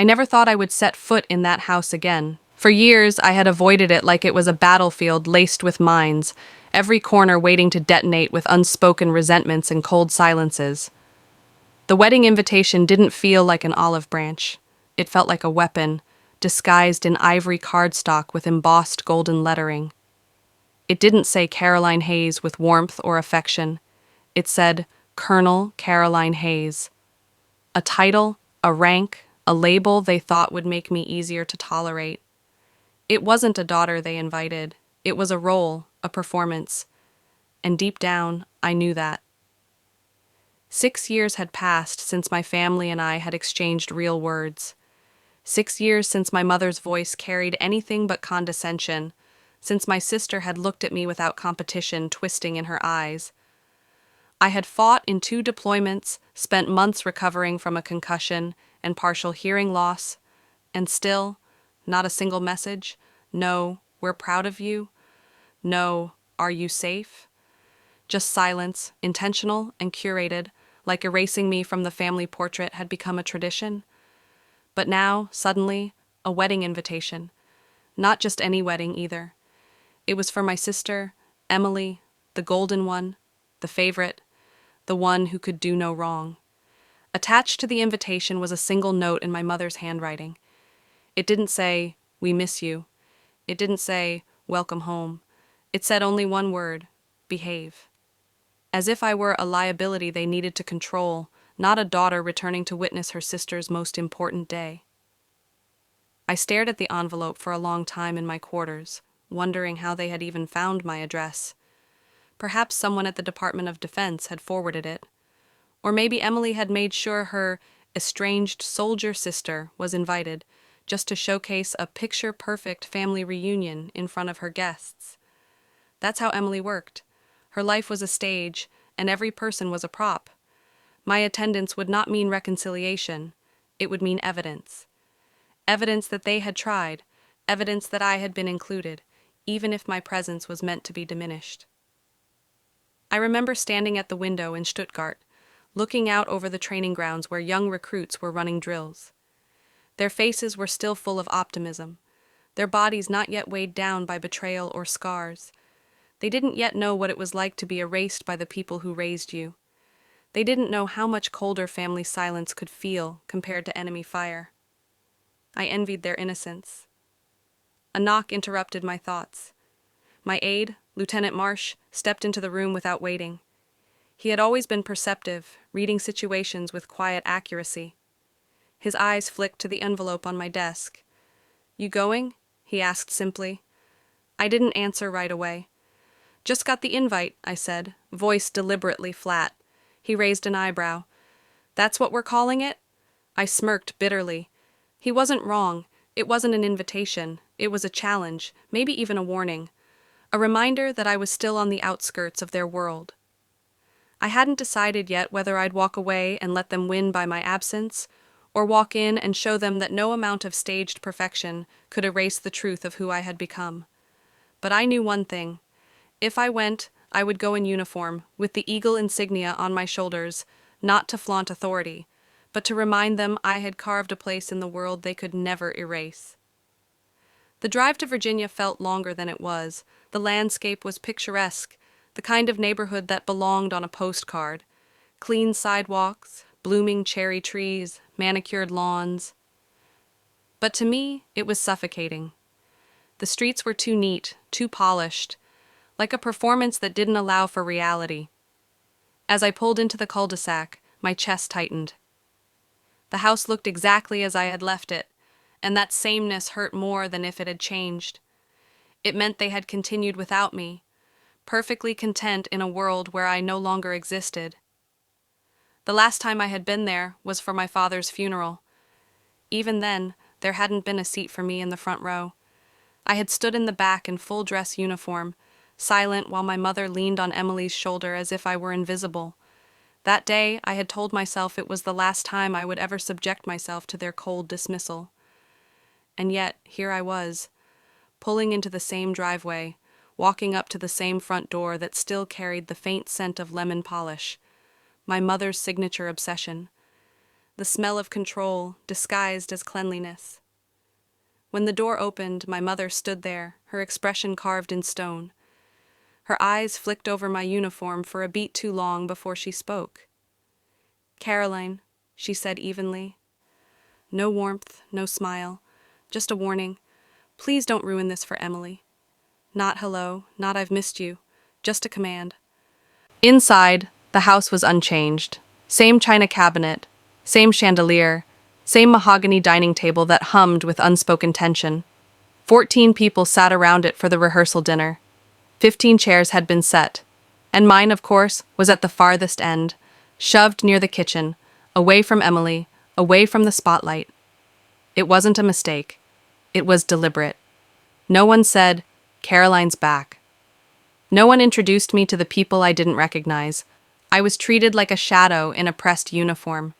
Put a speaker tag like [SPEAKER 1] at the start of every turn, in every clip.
[SPEAKER 1] I never thought I would set foot in that house again. For years, I had avoided it like it was a battlefield laced with mines, every corner waiting to detonate with unspoken resentments and cold silences. The wedding invitation didn't feel like an olive branch. It felt like a weapon, disguised in ivory cardstock with embossed golden lettering. It didn't say Caroline Hayes with warmth or affection. It said Colonel Caroline Hayes. A title, a rank, a label they thought would make me easier to tolerate. It wasn't a daughter they invited. It was a role, a performance. And deep down, I knew that. 6 years had passed since my family and I had exchanged real words. 6 years since my mother's voice carried anything but condescension, since my sister had looked at me without competition twisting in her eyes. I had fought in 2 deployments, spent months recovering from a concussion and partial hearing loss, and still, not a single message. No, we're proud of you. No, are you safe? Just silence, intentional and curated, like erasing me from the family portrait had become a tradition. But now, suddenly, a wedding invitation. Not just any wedding either. It was for my sister, Emily, the golden one, the favorite, the one who could do no wrong. Attached to the invitation was a single note in my mother's handwriting. It didn't say, "We miss you." It didn't say, "Welcome home." It said only one word, "Behave." As if I were a liability they needed to control, not a daughter returning to witness her sister's most important day. I stared at the envelope for a long time in my quarters, wondering how they had even found my address. Perhaps someone at the Department of Defense had forwarded it. Or maybe Emily had made sure her estranged soldier sister was invited, just to showcase a picture-perfect family reunion in front of her guests. That's how Emily worked. Her life was a stage, and every person was a prop. My attendance would not mean reconciliation. It would mean evidence. Evidence that they had tried, evidence that I had been included, even if my presence was meant to be diminished. I remember standing at the window in Stuttgart, looking out over the training grounds where young recruits were running drills. Their faces were still full of optimism, their bodies not yet weighed down by betrayal or scars. They didn't yet know what it was like to be erased by the people who raised you. They didn't know how much colder family silence could feel compared to enemy fire. I envied their innocence. A knock interrupted my thoughts. My aide, Lieutenant Marsh, stepped into the room without waiting. He had always been perceptive, reading situations with quiet accuracy. His eyes flicked to the envelope on my desk. "You going?" he asked simply. I didn't answer right away. "Just got the invite," I said, voice deliberately flat. He raised an eyebrow. "That's what we're calling it?" I smirked bitterly. He wasn't wrong. It wasn't an invitation. It was a challenge, maybe even a warning. A reminder that I was still on the outskirts of their world. I hadn't decided yet whether I'd walk away and let them win by my absence, or walk in and show them that no amount of staged perfection could erase the truth of who I had become. But I knew one thing. If I went, I would go in uniform, with the eagle insignia on my shoulders, not to flaunt authority, but to remind them I had carved a place in the world they could never erase. The drive to Virginia felt longer than it was. The landscape was picturesque, the kind of neighborhood that belonged on a postcard. Clean sidewalks, blooming cherry trees, manicured lawns. But to me, it was suffocating. The streets were too neat, too polished, like a performance that didn't allow for reality. As I pulled into the cul-de-sac, my chest tightened. The house looked exactly as I had left it, and that sameness hurt more than if it had changed. It meant they had continued without me, perfectly content in a world where I no longer existed. The last time I had been there was for my father's funeral. Even then, there hadn't been a seat for me in the front row. I had stood in the back in full dress uniform, silent while my mother leaned on Emily's shoulder as if I were invisible. That day, I had told myself it was the last time I would ever subject myself to their cold dismissal. And yet, here I was, pulling into the same driveway, walking up to the same front door that still carried the faint scent of lemon polish, my mother's signature obsession. the smell of control disguised as cleanliness. When the door opened, my mother stood there, her expression carved in stone. Her eyes flicked over my uniform for a beat too long before she spoke. "Caroline," she said evenly. No warmth, no smile, just a warning. "Please don't ruin this for Emily." Not hello, not "I've missed you," just a command. Inside, the house was unchanged. Same china cabinet, same chandelier, same mahogany dining table that hummed with unspoken tension. 14 people sat around it for the rehearsal dinner. 15 chairs had been set, and mine, of course, was at the farthest end, shoved near the kitchen, away from Emily, away from the spotlight. It wasn't a mistake. It was deliberate. No one said, "Caroline's back." No one introduced me to the people I didn't recognize. I was treated like a shadow in a pressed uniform.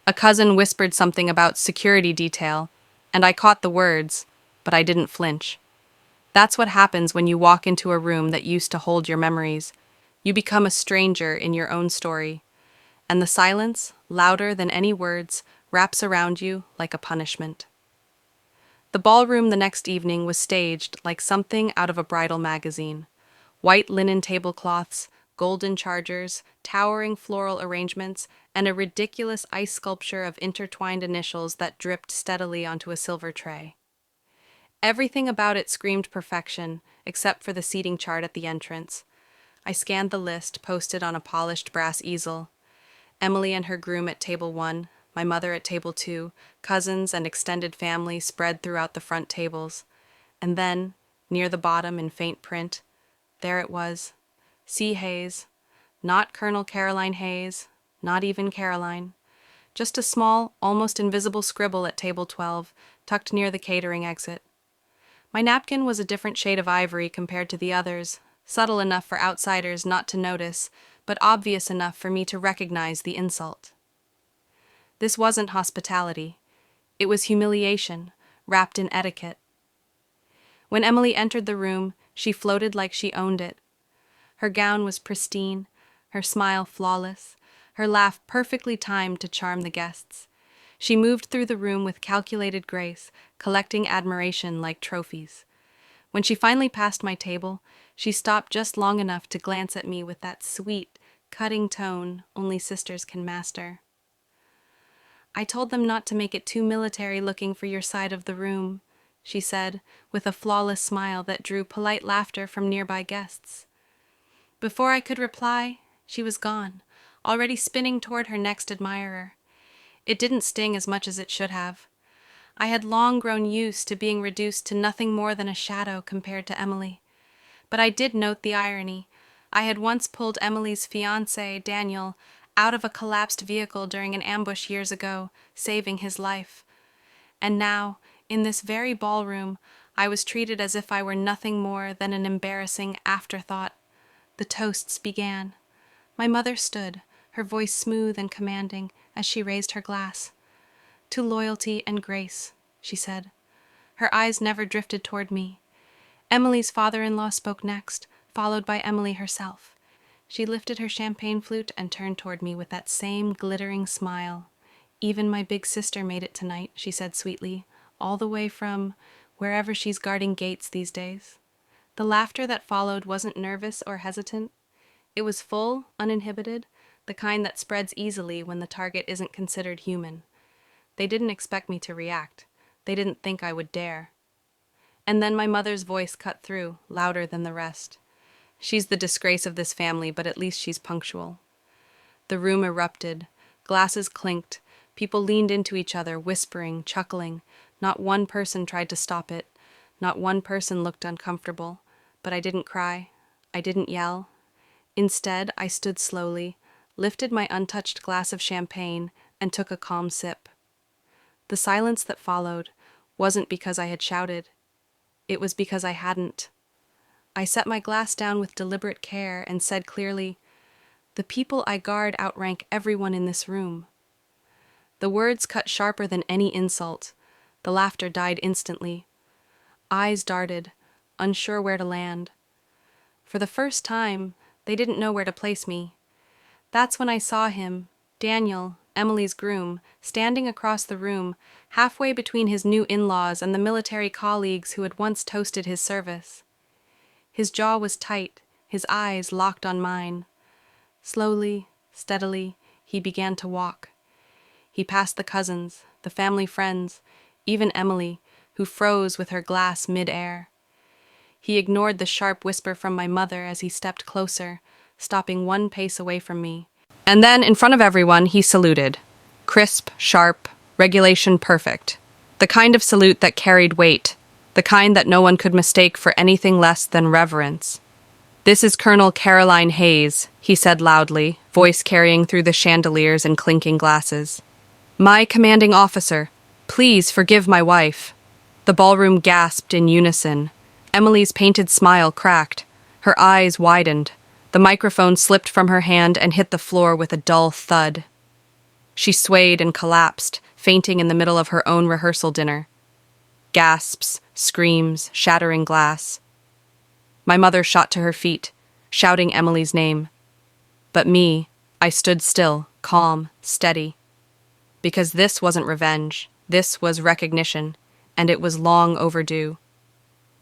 [SPEAKER 1] A cousin whispered something about security detail, and I caught the words, but I didn't flinch. That's what happens when you walk into a room that used to hold your memories. You become a stranger in your own story, and the silence, louder than any words, wraps around you like a punishment. The ballroom the next evening was staged like something out of a bridal magazine. White linen tablecloths, golden chargers, towering floral arrangements, and a ridiculous ice sculpture of intertwined initials that dripped steadily onto a silver tray. Everything about it screamed perfection, except for the seating chart at the entrance. I scanned the list posted on a polished brass easel. Emily and her groom at table 1, my mother at table 2, cousins and extended family spread throughout the front tables. And then, near the bottom in faint print, there it was. C. Hayes. Not Colonel Caroline Hayes, not even Caroline. Just a small, almost invisible scribble at table 12, tucked near the catering exit. My napkin was a different shade of ivory compared to the others, subtle enough for outsiders not to notice, but obvious enough for me to recognize the insult. This wasn't hospitality. It was humiliation, wrapped in etiquette. When Emily entered the room, she floated like she owned it. Her gown was pristine, her smile flawless, her laugh perfectly timed to charm the guests. She moved through the room with calculated grace, collecting admiration like trophies. When she finally passed my table, she stopped just long enough to glance at me with that sweet, cutting tone only sisters can master. "I told them not to make it too military-looking for your side of the room," she said, with a flawless smile that drew polite laughter from nearby guests. Before I could reply, she was gone, already spinning toward her next admirer. It didn't sting as much as it should have. I had long grown used to being reduced to nothing more than a shadow compared to Emily. But I did note the irony. I had once pulled Emily's fiancé, Daniel, out of a collapsed vehicle during an ambush years ago, saving his life. And now, in this very ballroom, I was treated as if I were nothing more than an embarrassing afterthought. The toasts began. My mother stood, her voice smooth and commanding, as she raised her glass. "To loyalty and grace," she said. Her eyes never drifted toward me. Emily's father-in-law spoke next, followed by Emily herself. She lifted her champagne flute and turned toward me with that same glittering smile. "Even my big sister made it tonight," she said sweetly, "all the way from wherever she's guarding gates these days." The laughter that followed wasn't nervous or hesitant. It was full, uninhibited, the kind that spreads easily when the target isn't considered human. They didn't expect me to react. They didn't think I would dare. And then my mother's voice cut through, louder than the rest. "She's the disgrace of this family, but at least she's punctual." The room erupted. Glasses clinked. People leaned into each other, whispering, chuckling. Not one person tried to stop it. Not one person looked uncomfortable. But I didn't cry. I didn't yell. Instead, I stood slowly, lifted my untouched glass of champagne, and took a calm sip. The silence that followed wasn't because I had shouted. It was because I hadn't. I set my glass down with deliberate care and said clearly, "The people I guard outrank everyone in this room." The words cut sharper than any insult. The laughter died instantly. Eyes darted, unsure where to land. For the first time, they didn't know where to place me. That's when I saw him, Daniel, Emily's groom, standing across the room, halfway between his new in-laws and the military colleagues who had once toasted his service. His jaw was tight, his eyes locked on mine. Slowly, steadily, he began to walk. He passed the cousins, the family friends, even Emily, who froze with her glass mid-air. He ignored the sharp whisper from my mother as he stepped closer, stopping one pace away from me. And then, in front of everyone, he saluted. Crisp, sharp, regulation perfect. The kind of salute that carried weight, the kind that no one could mistake for anything less than reverence. "This is Colonel Caroline Hayes," he said loudly, voice carrying through the chandeliers and clinking glasses. "My commanding officer, please forgive my wife." The ballroom gasped in unison. Emily's painted smile cracked. Her eyes widened. The microphone slipped from her hand and hit the floor with a dull thud. She swayed and collapsed, fainting in the middle of her own rehearsal dinner. Gasps, screams, shattering glass. My mother shot to her feet, shouting Emily's name. But me, I stood still, calm, steady. Because this wasn't revenge, this was recognition, and it was long overdue.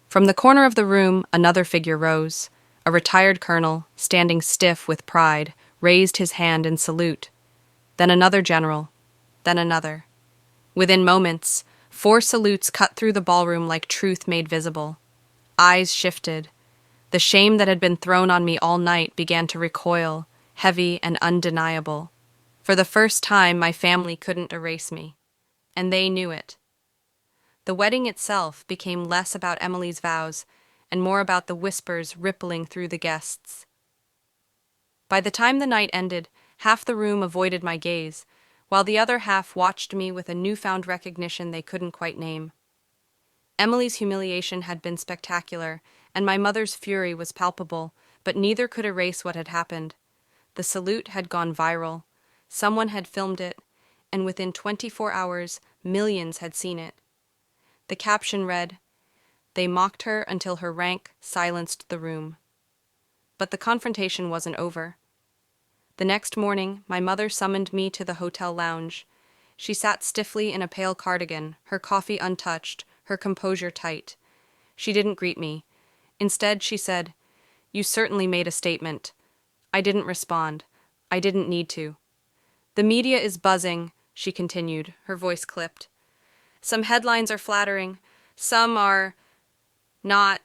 [SPEAKER 1] From the corner of the room, another figure rose. A retired colonel, standing stiff with pride, raised his hand in salute. Then another general, then another. Within moments, 4 salutes cut through the ballroom like truth made visible. Eyes shifted. The shame that had been thrown on me all night began to recoil, heavy and undeniable. For the first time, my family couldn't erase me, and they knew it. The wedding itself became less about Emily's vows and more about the whispers rippling through the guests. By the time the night ended, half the room avoided my gaze, while the other half watched me with a newfound recognition they couldn't quite name. Emily's humiliation had been spectacular, and my mother's fury was palpable, but neither could erase what had happened. The salute had gone viral. Someone had filmed it, and within 24 hours, millions had seen it. The caption read, "They mocked her until her rank silenced the room." But the confrontation wasn't over. The next morning, my mother summoned me to the hotel lounge. She sat stiffly in a pale cardigan, her coffee untouched, her composure tight. She didn't greet me. Instead, she said, "You certainly made a statement." I didn't respond. I didn't need to. "The media is buzzing," she continued, her voice clipped. "Some headlines are flattering. Some are not.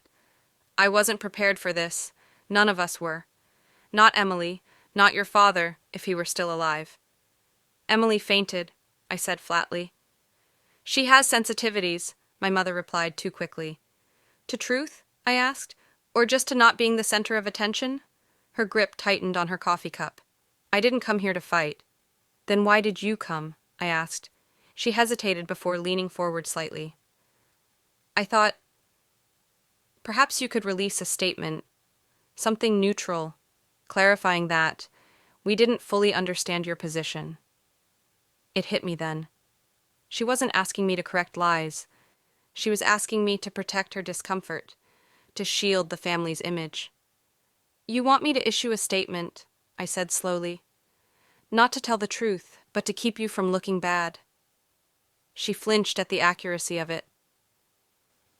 [SPEAKER 1] I wasn't prepared for this. None of us were. Not Emily. Not your father, if he were still alive." "Emily fainted," I said flatly. "She has sensitivities," my mother replied too quickly. "To truth?" I asked. "Or just to not being the center of attention?" Her grip tightened on her coffee cup. "I didn't come here to fight." "Then why did you come?" I asked. She hesitated before leaning forward slightly. "I thought, perhaps you could release a statement, something neutral, clarifying that we didn't fully understand your position." It hit me then. She wasn't asking me to correct lies. She was asking me to protect her discomfort, to shield the family's image. "You want me to issue a statement," I said slowly. "Not to tell the truth, but to keep you from looking bad." She flinched at the accuracy of it.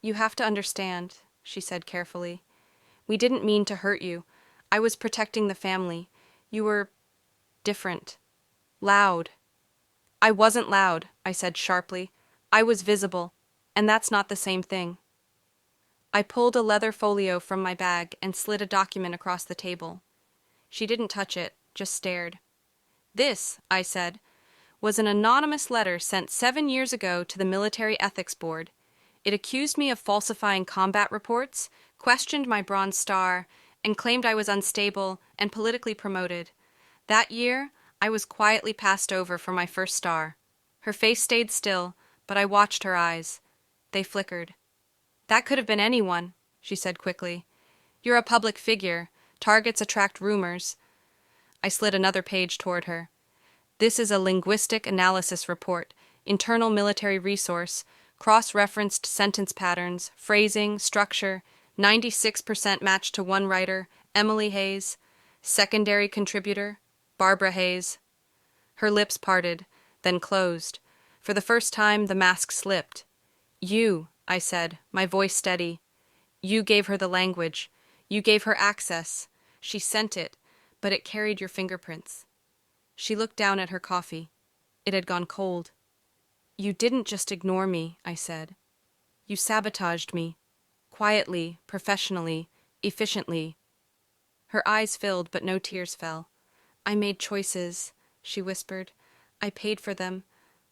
[SPEAKER 1] "You have to understand," she said carefully. "We didn't mean to hurt you. I was protecting the family. You were different. Loud." "I wasn't loud," I said sharply. "I was visible, and that's not the same thing." I pulled a leather folio from my bag and slid a document across the table. She didn't touch it, just stared. "This," I said, "was an anonymous letter sent 7 years ago to the Military Ethics Board. It accused me of falsifying combat reports, questioned my Bronze Star, and claimed I was unstable and politically promoted. That year, I was quietly passed over for my first star." Her face stayed still, but I watched her eyes. They flickered. "That could have been anyone," she said quickly. "You're a public figure. Targets attract rumors." I slid another page toward her. "This is a linguistic analysis report, internal military resource, cross-referenced sentence patterns, phrasing, structure, 96% match to one writer, Emily Hayes, secondary contributor, Barbara Hayes." Her lips parted, then closed. For the first time, the mask slipped. You, I said, my voice steady. You gave her the language. You gave her access. She sent it, but it carried your fingerprints. She looked down at her coffee. It had gone cold. You didn't just ignore me, I said. You sabotaged me. Quietly, professionally, efficiently. Her eyes filled, but no tears fell. I made choices, she whispered. I paid for them.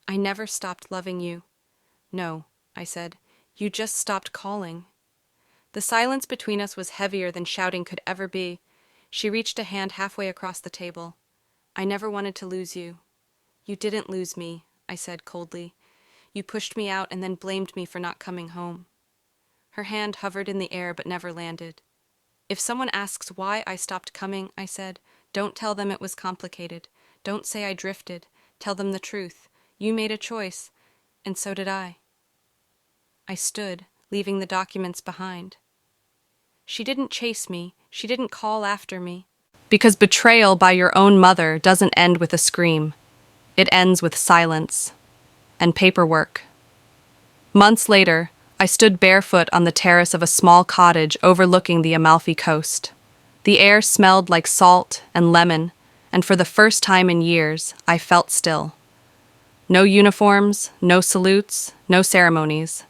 [SPEAKER 1] I never stopped loving you. No, I said. You just stopped calling. The silence between us was heavier than shouting could ever be. She reached a hand halfway across the table. I never wanted to lose you. You didn't lose me, I said coldly. You pushed me out and then blamed me for not coming home. Her hand hovered in the air but never landed. If someone asks why I stopped coming, I said, don't tell them it was complicated. Don't say I drifted. Tell them the truth. You made a choice, and so did I. I stood, leaving the documents behind. She didn't chase me. She didn't call after me. Because betrayal by your own mother doesn't end with a scream. It ends with silence and paperwork. Months later, I stood barefoot on the terrace of a small cottage overlooking the Amalfi Coast. The air smelled like salt and lemon, and for the first time in years, I felt still. No uniforms, no salutes, no ceremonies.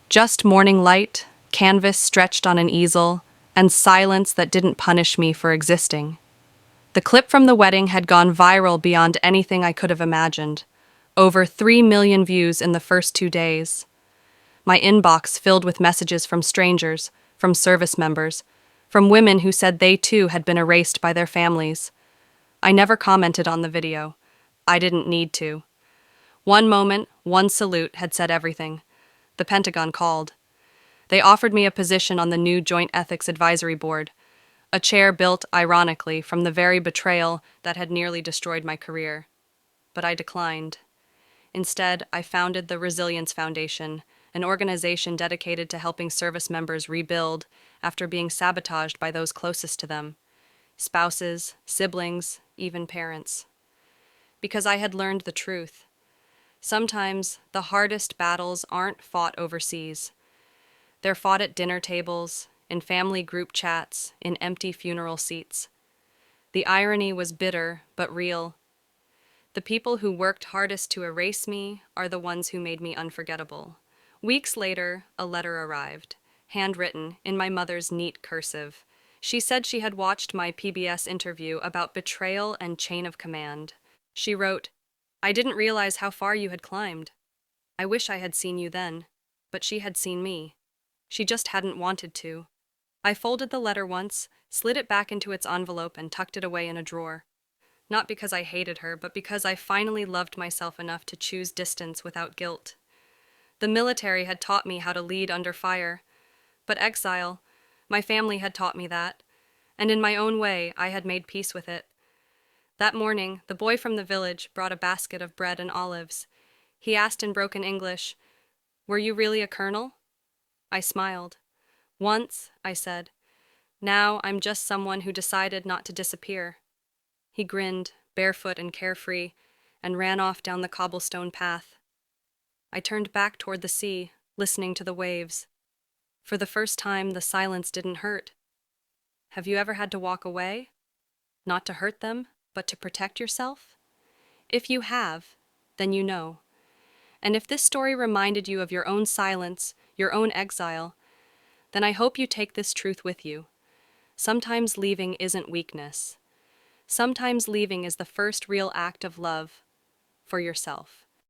[SPEAKER 1] Just morning light, canvas stretched on an easel, and silence that didn't punish me for existing. The clip from the wedding had gone viral beyond anything I could have imagined. Over 3 million views in the first 2 days. My inbox filled with messages from strangers, from service members, from women who said they too had been erased by their families. I never commented on the video. I didn't need to. One moment, one salute had said everything. The Pentagon called. They offered me a position on the new Joint Ethics Advisory Board, a chair built, ironically, from the very betrayal that had nearly destroyed my career. But I declined. Instead, I founded the Resilience Foundation, an organization dedicated to helping service members rebuild after being sabotaged by those closest to them, spouses, siblings, even parents. Because I had learned the truth. Sometimes the hardest battles aren't fought overseas. They're fought at dinner tables, in family group chats, in empty funeral seats. The irony was bitter, but real. The people who worked hardest to erase me are the ones who made me unforgettable. Weeks later, a letter arrived, handwritten in my mother's neat cursive. She said she had watched my PBS interview about betrayal and chain of command. She wrote, I didn't realize how far you had climbed. I wish I had seen you then, but she had seen me. She just hadn't wanted to. I folded the letter once, slid it back into its envelope, and tucked it away in a drawer. Not because I hated her, but because I finally loved myself enough to choose distance without guilt. The military had taught me how to lead under fire. But exile, my family had taught me that, and in my own way, I had made peace with it. That morning, the boy from the village brought a basket of bread and olives. He asked in broken English, Were you really a colonel? I smiled. Once, I said. Now I'm just someone who decided not to disappear. He grinned, barefoot and carefree, and ran off down the cobblestone path. I turned back toward the sea, listening to the waves. For the first time, the silence didn't hurt. Have you ever had to walk away? Not to hurt them, but to protect yourself? If you have, then you know. And if this story reminded you of your own silence, your own exile, then I hope you take this truth with you. Sometimes leaving isn't weakness. Sometimes leaving is the first real act of love for yourself.